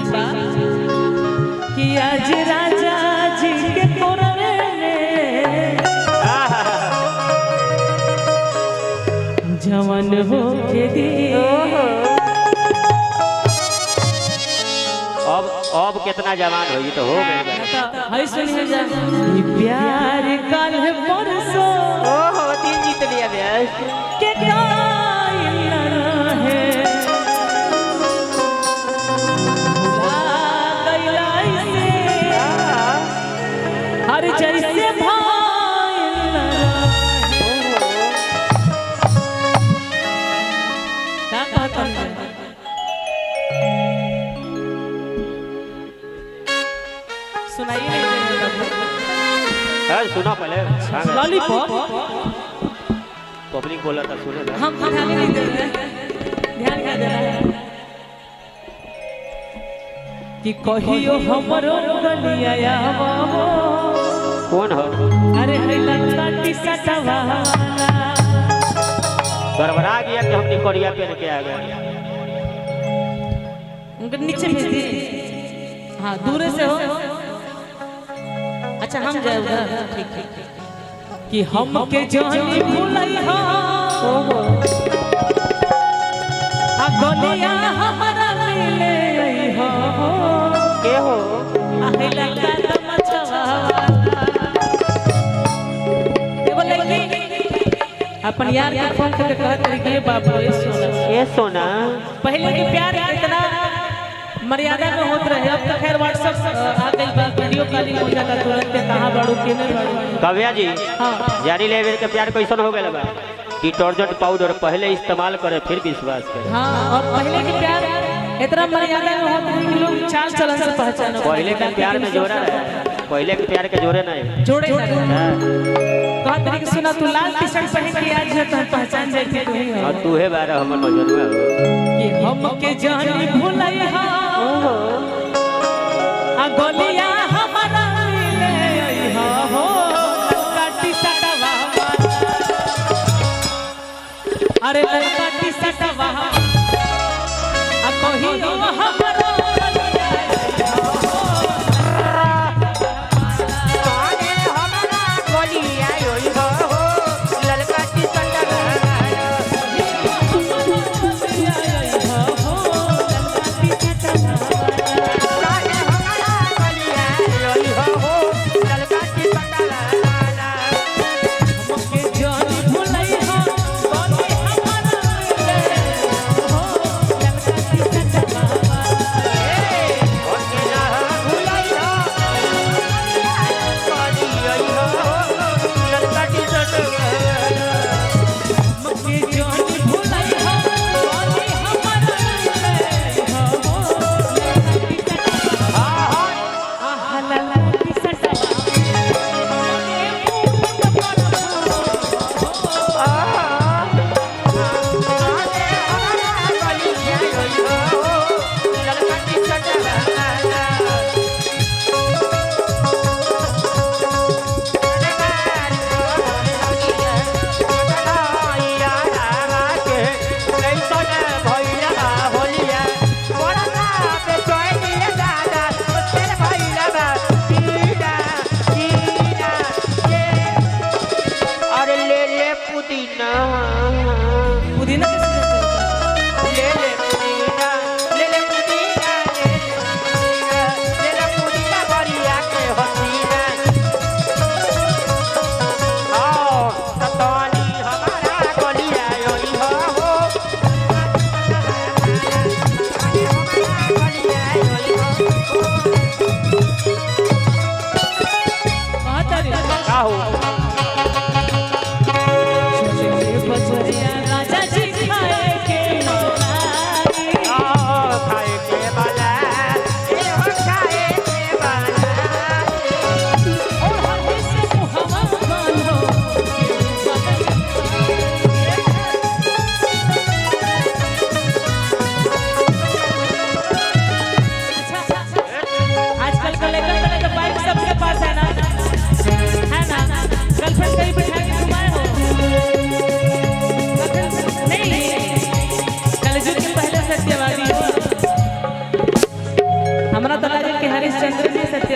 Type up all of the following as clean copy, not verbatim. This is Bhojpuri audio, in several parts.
ठीक बा कि आज राजा जी के कोरवे में जवान हो के दिए। अब कितना जवान हो ये तो हो गए। हाय सुनिए जा प्यार कल है परसों ओहो तीन जीत लिया बेस के कायल रहे भुला गइलाई से हर जैसे भाईल रहे। क्या कहता है सुनाइए नहीं सुना पहले लॉलीपॉप पब्लिक बोला था सुने ना। हम ध्यान नहीं दे रहे ध्यान क्या दे रहा है कि कहियो हमरो गलिया बाबो कौन हो? अरे है लंका की सटवा गड़बड़ा गया कि हम निकोरिया पहन के आ गए। उनके नीचे भेज दिए। हाँ दूर से हो। अच्छा हम जाए उधर ठीक ठीक कि हम के जानी भूलई हो आ गलिया हमारा मिले आई हो के हो? आहे लगा तमचवा ये बोले कि अपन यार के फोन करके कहत रही कि बाबू ये सोना पहले के प्यार इतना मर्यादा में होत रहे। अब तो खैर व्हाट्सएप आ गई बा वीडियो कॉलिंग हो जाता तुरंत कहां बाड़ू के नहीं बाड़ू। कव्या जी हां जारी लेवल के प्यार कैसन हो गया बा? डिटर्जेंट पाउडर पहले इस्तेमाल करे फिर विश्वास करे। हां और पहले के प्यार इतना मर्यादा में होत रहे कि लोग चाल चलन से पहचानो। पहले के प्यार में जोड़ा रहे पहले के प्यार के जोड़े नहीं जोड़े कहत रही कि सुना तू लाल टी शर्ट पहन के आज है तो पहचान जाई थी तू ही हो। और तू है बारह हमर मजनुआ हो कि हम के जानी भूलई हा आ गलिया हमारा मिले आई हो लंका टी सटवा अरे लंका टी सटवा आ कहियो हमारा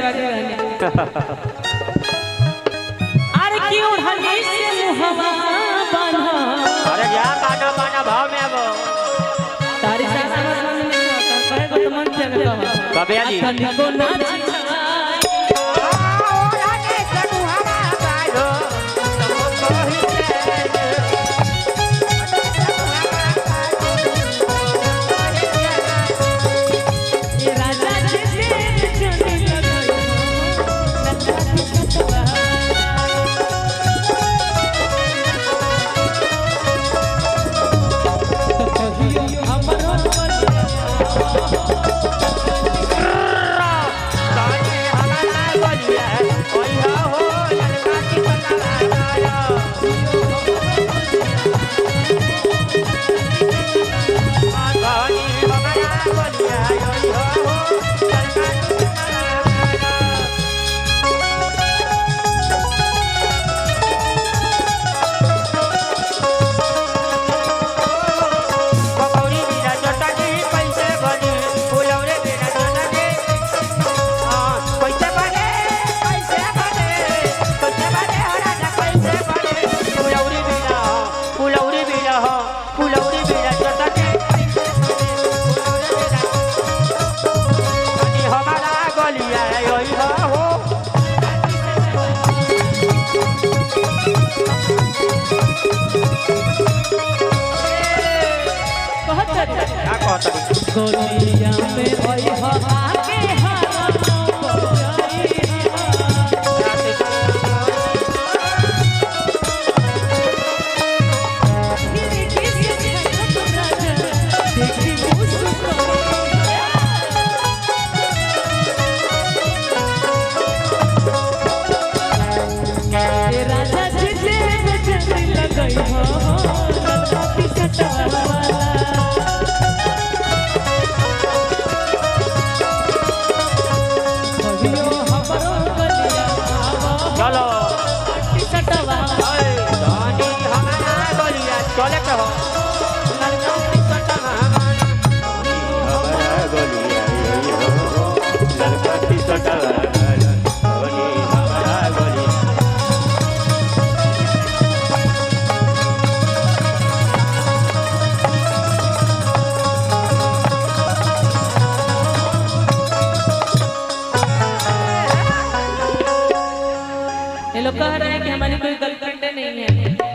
आगे रहने अरे क्यों हनी से मुहवा बना अरे क्या गाना बाना भाव में अब तारी सास मन में कहे को मन से कहा कबे जी को नाच गोलिया में ओई हो आके हारा राजा जी लगई हो चलो चले कहो ये लोग कह रहे हैं कि हमारी कोई गर्लफ्रेंड नहीं है।